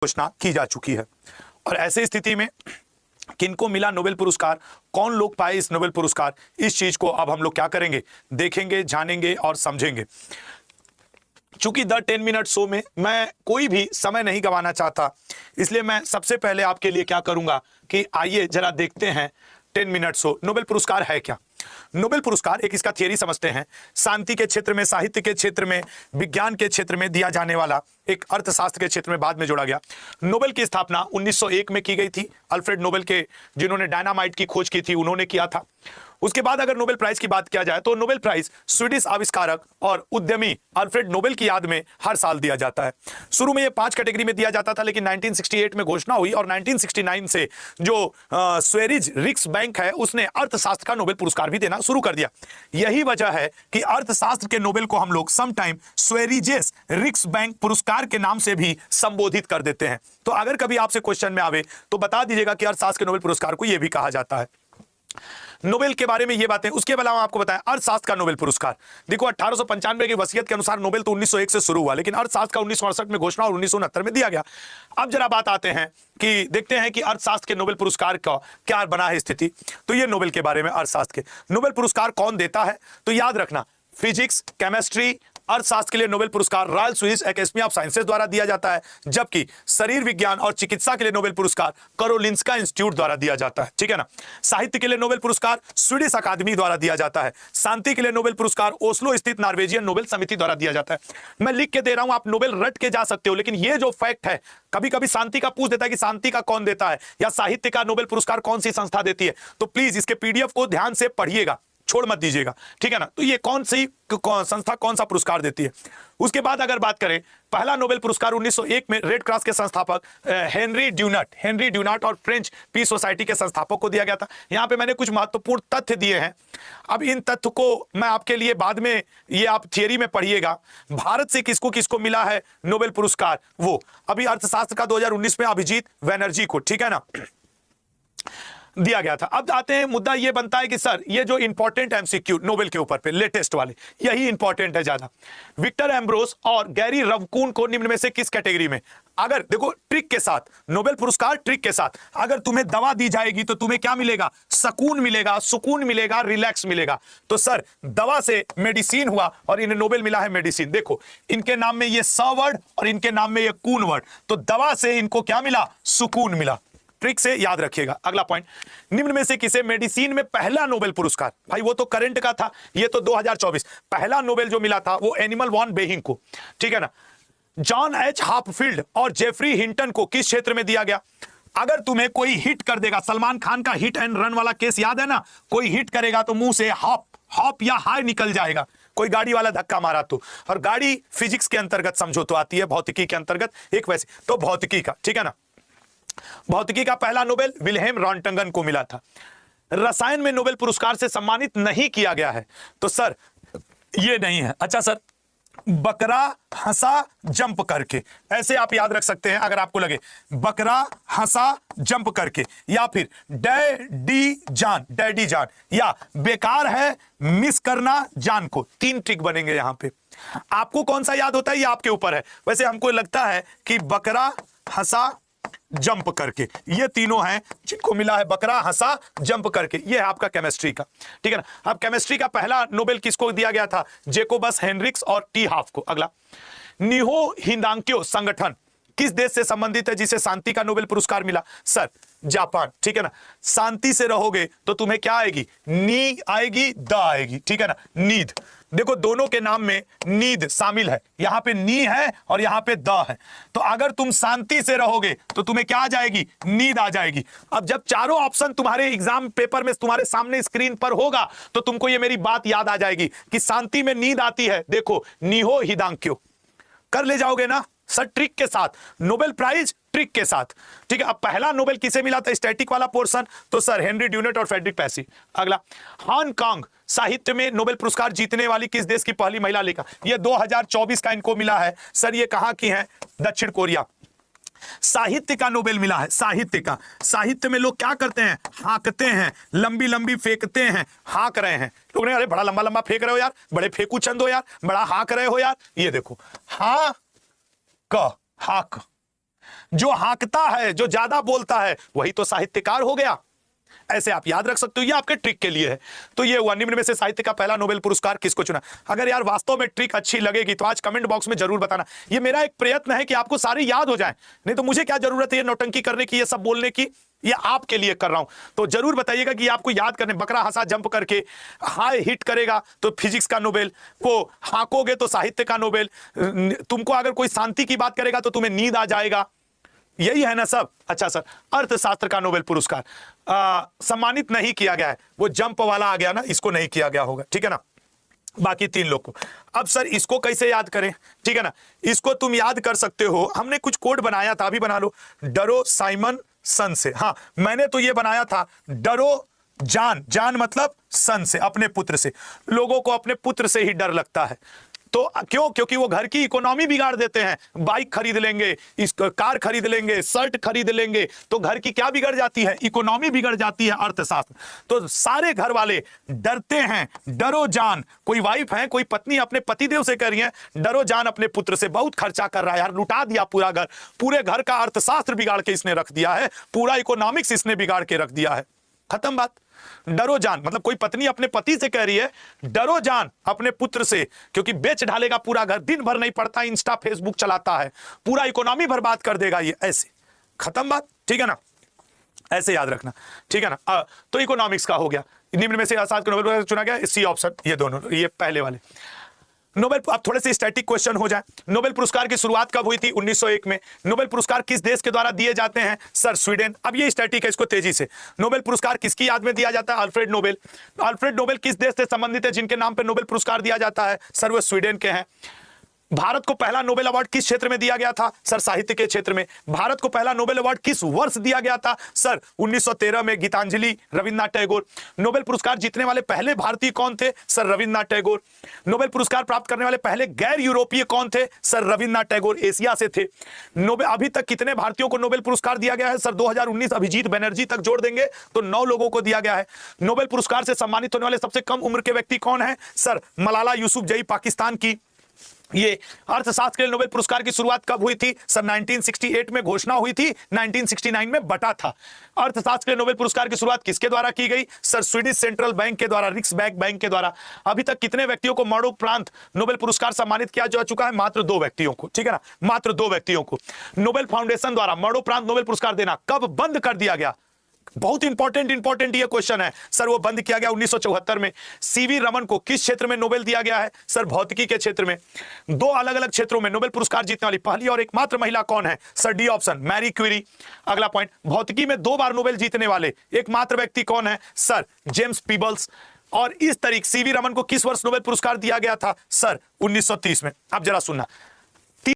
घोषणा की जा चुकी है। और ऐसे स्थिति में किनको मिला नोबेल पुरस्कार, कौन लोग पाए इस नोबेल पुरस्कार, इस चीज को अब हम लोग क्या करेंगे, देखेंगे, जानेंगे और समझेंगे। चूंकि द 10 मिनट शो में मैं कोई भी समय नहीं गंवाना चाहता, इसलिए मैं सबसे पहले आपके लिए क्या करूंगा कि आइए जरा देखते हैं 10 मिनट शो नोबेल पुरस्कार है क्या। नोबेल पुरस्कार एक इसका थियरी समझते हैं, शांति के क्षेत्र में, साहित्य के क्षेत्र में, विज्ञान के क्षेत्र में दिया जाने वाला, एक अर्थशास्त्र के क्षेत्र में बाद में जोड़ा गया। नोबेल की स्थापना 1901 में की गई थी। अल्फ्रेड नोबेल के, जिन्होंने डायनामाइट की खोज की थी, उन्होंने किया था। उसके बाद अगर नोबेल प्राइज की बात किया जाए तो नोबेल प्राइज स्वीडिश आविष्कारक और उद्यमी अल्फ्रेड नोबेल की याद में हर साल दिया जाता है। शुरू में ये 5 कैटेगरी में दिया जाता था, लेकिन 1968 में घोषणा हुई और 1969 से जो स्वेरिज रिक्स बैंक है उसने अर्थशास्त्र का नोबेल पुरस्कार भी देना शुरू कर दिया। यही वजह है कि अर्थशास्त्र के नोबेल को हम लोग समटाइम स्वेरिजेस रिक्स बैंक पुरस्कार के नाम से भी संबोधित कर देते हैं। तो अगर कभी आपसे क्वेश्चन में आवे तो बता दीजिएगा कि अर्थशास्त्र के नोबेल पुरस्कार को यह भी कहा जाता है। नोबेल के बारे में ये बातें, उसके अलावा आपको बताएं अर्थशास्त्र का नोबेल पुरस्कार। देखो 1895 की वसीयत के अनुसार नोबेल तो 1901 से शुरू हुआ, लेकिन अर्थशास्त्र का 1968 में घोषणा और 1969 में दिया गया। अब जरा बात आते हैं कि देखते हैं कि अर्थशास्त्र के नोबेल पुरस्कार का क्या बना है स्थिति। तो ये नोबेल के बारे में, अर्थशास्त्र के नोबेल पुरस्कार कौन देता है, तो याद रखना फिजिक्स, केमिस्ट्री, अर्थशास्त्र के लिए नोबेल पुरस्कार royal Swiss academy of sciences द्वारा दिया जाता है, जबकि शरीर विज्ञान और चिकित्सा के लिए नोबेल पुरस्कार करोलिंस्का इंस्टीट्यूट द्वारा दिया जाता है। ठीक है ना। साहित्य के लिए नोबेल पुरस्कार स्वीडिश अकादमी द्वारा दिया जाता है। शांति के लिए नोबेल पुरस्कार ओस्लो स्थित नॉर्वेजियन नोबेल समिति द्वारा दिया जाता है। मैं लिख के दे रहा हूं, आप नोबेल रट के जा सकते हो, लेकिन ये जो फैक्ट है, कभी कभी शांति का पूछ देता है कि शांति का कौन देता है या साहित्य का नोबेल पुरस्कार कौन सी संस्था देती है, तो प्लीज इसके पीडीएफ को ध्यान से पढ़िएगा, छोड़ मत दीजिएगा। ठीक है ना। तो ये कौन सी संस्था कौन सा पुरस्कार देती है। उसके बाद अगर बात करें, पहला नोबेल पुरस्कार 1901 में रेड क्रॉस के संस्थापक हेनरी ड्यूनाट और फ्रेंच पीस सोसाइटी के संस्थापक को दिया गया था। यहां पे मैंने कुछ महत्वपूर्ण तथ्य दिए हैं। अब इन तथ्य को मैं आपके लिए बाद में, ये आप थियरी में पढ़िएगा। भारत से किसको किसको मिला है नोबेल पुरस्कार, वो अभी अर्थशास्त्र का 2019 में अभिजीत बैनर्जी को, ठीक है ना, दिया गया था। अब आते हैं, मुद्दा ये बनता है कि सर ये जो इंपॉर्टेंट एमसीक्यू नोबेल के ऊपर पे लेटेस्ट वाले, यही इंपॉर्टेंट है ज्यादा। विक्टर एम्ब्रोस और गैरी रवकून को निम्न में से किस कैटेगरी में, अगर देखो ट्रिक के साथ, नोबेल पुरस्कार ट्रिक के साथ, अगर तुम्हें दवा दी जाएगी तो तुम्हें क्या मिलेगा, सुकून मिलेगा, सुकून मिलेगा, रिलैक्स मिलेगा। तो सर दवा से मेडिसिन हुआ और इन्हें नोबेल मिला है मेडिसिन। देखो इनके नाम में ये स वर्ड और इनके नाम में ये कून वर्ड, तो दवा से इनको क्या मिला, सुकून मिला। ट्रिक से याद रखिएगा। अगला पॉइंट, निम्न में से किसे मेडिसिन में पहला नोबेल पुरस्कार, भाई वो तो करंट का था, ये तो 2024, पहला नोबेल जो मिला था वो एनिमल वॉन बेहिंग को, ठीक है ना। जॉन एच हाफील्ड और जेफरी हिंटन को किस क्षेत्र में दिया गया। अगर तुम्हें कोई हिट कर देगा, सलमान खान का हिट एंड रन वाला केस याद है ना, कोई हिट करेगा तो मुंह से हॉप या हाय निकल जाएगा, कोई गाड़ी वाला धक्का मारा तो, और गाड़ी फिजिक्स के अंतर्गत समझो तो आती है, भौतिकी के अंतर्गत एक वैसे, तो भौतिकी का, ठीक है ना। भौतिकी का पहला नोबेल विल्हेम रॉन्टंगन को मिला था। रसायन में नोबेल पुरस्कार से सम्मानित नहीं किया गया है, तो सर ये नहीं है। अच्छा सर, बकरा हंसा जंप करके, ऐसे आप याद रख सकते हैं अगर आपको लगे, बकरा हंसा जंप करके, या फिर डैडी जान, या बेकार है मिस करना जान को। 3 ट्रिक बनेंगे यहां पे। आपको कौन सा याद होता है ये आपके ऊपर है। वैसे हमको लगता है कि बकरा हंसा जंप करके, ये तीनों हैं जिनको मिला है बकरा हंसा जंप करके। ये है आपका केमिस्ट्री का, ठीक है ना। अब केमिस्ट्री का पहला नोबेल किसको दिया गया था, जेकोबस हेनरिक्स और टी हाफ को। अगला, निहो हिंदांक्यो संगठन किस देश से संबंधित है जिसे शांति का नोबेल पुरस्कार मिला, सर जापान, ठीक है ना। शांति से रहोगे तो तुम्हें क्या आएगी, नी आएगी, द आएगी, ठीक है ना, नींद। देखो दोनों के नाम में नींद शामिल है, यहां पे नी है और यहां पे द है, तो अगर तुम शांति से रहोगे तो तुम्हें क्या आ जाएगी, नींद आ जाएगी। अब जब चारों ऑप्शन तुम्हारे एग्जाम पेपर में तुम्हारे सामने स्क्रीन पर होगा तो तुमको ये मेरी बात याद आ जाएगी कि शांति में नींद आती है, देखो निहो हिदांक्यो, कर ले जाओगे ना सर ट्रिक के साथ, नोबेल प्राइज ट्रिक के साथ, ठीक है। अब पहला नोबेल किसे मिला था, स्टैटिक वाला पोर्शन, तो सर हेनरी ड्यूनेट और फ्रेडरिक पैसी। अगला, हांगकांग साहित्य में नोबेल पुरस्कार जीतने वाली किस देश की पहली महिला लेखक, ये 2024 का इनको मिला है। सर ये कहां की है, दक्षिण कोरिया। साहित्य का नोबेल मिला है, साहित्य का। साहित्य में लोग क्या करते हैं, हाँकते हैं, लंबी लंबी फेंकते हैं, हाँक रहे हैं लोग ने, अरे बड़ा लंबा लंबा फेंक रहे हो यार, बड़े फेंकू चंद हो यार, बड़ा हाँक रहे हो यार, ये देखो हाँ क हाक। जो हाँकता है, जो ज्यादा बोलता है, वही तो साहित्यकार हो गया। ऐसे आप याद रख सकते हो, ये आपके ट्रिक के लिए है। तो ये हुआ, निम्न में से साहित्य का पहला नोबेल पुरस्कार किसको चुना। अगर यार वास्तव में ट्रिक अच्छी लगेगी तो आज कमेंट बॉक्स में जरूर बताना। ये मेरा एक प्रयत्न है कि आपको सारे याद हो जाए, नहीं तो मुझे क्या जरूरत है ये नौटंकी करने की, ये सब बोलने की, ये आपके लिए कर रहा हूं। तो जरूर बताइएगा कि आपको याद करने, बकरा हंसा जंप करके हाई हिट करेगा तो फिजिक्स का नोबेल, वो हाँकोगे तो साहित्य का नोबेल, तुमको अगर कोई शांति की बात करेगा तो तुम्हें नींद आ जाएगा, यही है ना सब। अच्छा सर, अर्थशास्त्र का नोबेल पुरस्कार सम्मानित नहीं किया गया है, वो जंप वाला आ गया ना, इसको नहीं किया गया होगा, ठीक है ना। बाकी 3 लोग को। अब सर इसको कैसे याद करें, ठीक है ना, इसको तुम याद कर सकते हो, हमने कुछ कोड बनाया था, अभी बना लो। डरो साइमन सन से, हाँ मैंने तो ये बनाया था, डरो जान, जान मतलब सन से, अपने पुत्र से। लोगों को अपने पुत्र से ही डर लगता है, तो क्यों? क्योंकि वो घर की इकोनॉमी बिगाड़ देते हैं। बाइक खरीद लेंगे, इस कार खरीद लेंगे, शर्ट खरीद लेंगे, तो घर की क्या बिगड़ जाती है? इकोनॉमी बिगड़ जाती है, अर्थशास्त्र। तो सारे घर वाले डरते हैं, डरो जान। कोई वाइफ है, कोई पत्नी अपने पतिदेव से कह रही है डरो जान अपने पुत्र से, बहुत खर्चा कर रहा है यार, लुटा दिया पूरा घर, पूरे घर का अर्थशास्त्र बिगाड़ के इसने रख दिया है, पूरा इकोनॉमिक्स इसने बिगाड़ के रख दिया है। खत्म बात। डरो जान मतलब कोई पत्नी अपने पति से कह रही है डरो जान अपने पुत्र से, क्योंकि बेच ढालेगा पूरा घर, दिन भर नहीं पड़ता, इंस्टा फेसबुक चलाता है, पूरा इकोनॉमी बर्बाद कर देगा ये। ऐसे खत्म बात, ठीक है ना, ऐसे याद रखना, ठीक है ना। तो इकोनॉमिक्स का हो गया। निम्न में से अर्थशास्त्र का नोबेल चुना गया, सी ऑप्शन, ये दोनों, ये पहले वाले। नोबेल, अब थोड़े से स्टैटिक क्वेश्चन हो जाए। नोबेल पुरस्कार की शुरुआत कब हुई थी? 1901 में। नोबेल पुरस्कार किस देश के द्वारा दिए जाते हैं? Sir Sweden. अब ये स्टैटिक है, इसको तेजी से। नोबेल पुरस्कार किसकी याद में दिया जाता है? Alfred Nobel. अल्फ्रेड नोबेल किस देश से संबंधित है जिनके नाम पर नोबेल पुरस्कार दिया जाता है? सर वो स्वीडन के हैं। भारत को पहला नोबेल अवार्ड किस क्षेत्र में दिया गया था? सर साहित्य के क्षेत्र में। भारत को पहला नोबेल अवार्ड किस वर्ष दिया गया था? सर 1913 में, गीतांजलि, रविन्द्रनाथ टैगोर। नोबेल पुरस्कार जीतने वाले पहले भारतीय कौन थे? सर रविन्द्रनाथ टैगोर। नोबेल पुरस्कार प्राप्त करने वाले पहले गैर यूरोपीय कौन थे? सर रविन्द्रनाथ टैगोर, एशिया से थे। नोबेल, अभी तक कितने भारतीयों को नोबेल पुरस्कार दिया गया है? सर 2019, अभिजीत बनर्जी तक जोड़ देंगे तो 9 लोगों को दिया गया है। नोबेल पुरस्कार से सम्मानित होने वाले सबसे कम उम्र के व्यक्ति कौन है? सर मलाला यूसुफजई, पाकिस्तान की। ये अर्थशास्त्र के लिए नोबेल पुरस्कार की शुरुआत कब हुई थी? सर 1968 में घोषणा हुई थी, 1969 में बटा था। अर्थशास्त्र के लिए नोबेल पुरस्कार की शुरुआत किसके द्वारा की गई? सर स्वीडिश सेंट्रल बैंक के द्वारा, रिक्सबैंक बैंक के द्वारा। अभी तक कितने व्यक्तियों को मरणोपरांत नोबेल पुरस्कार सम्मानित किया जा चुका है? मात्र 2 व्यक्तियों को, ठीक है ना, मात्र 2 व्यक्तियों को। नोबेल फाउंडेशन द्वारा मरणोपरांत नोबेल पुरस्कार देना कब बंद कर दिया गया? बहुत इंपॉर्टेंट ये क्वेश्चन है सर। वो बंद किया गया 1974 में। सीवी रमन को किस क्षेत्र में नोबेल दिया गया है? सर भौतिकी के क्षेत्र में। 2 अलग अलग क्षेत्रों में नोबेल पुरस्कार जीतने वाली पहली और एकमात्र महिला कौन है? Sir D option, Marie Curie. अगला पॉइंट, भौतिकी में 2 बार नोबेल जीतने वाले एकमात्र व्यक्ति कौन है? Sir James Peebles. और इस तरीके सीवी रमन को किस वर्ष नोबेल पुरस्कार दिया गया था? सर 1930 में। अब जरा सुनना,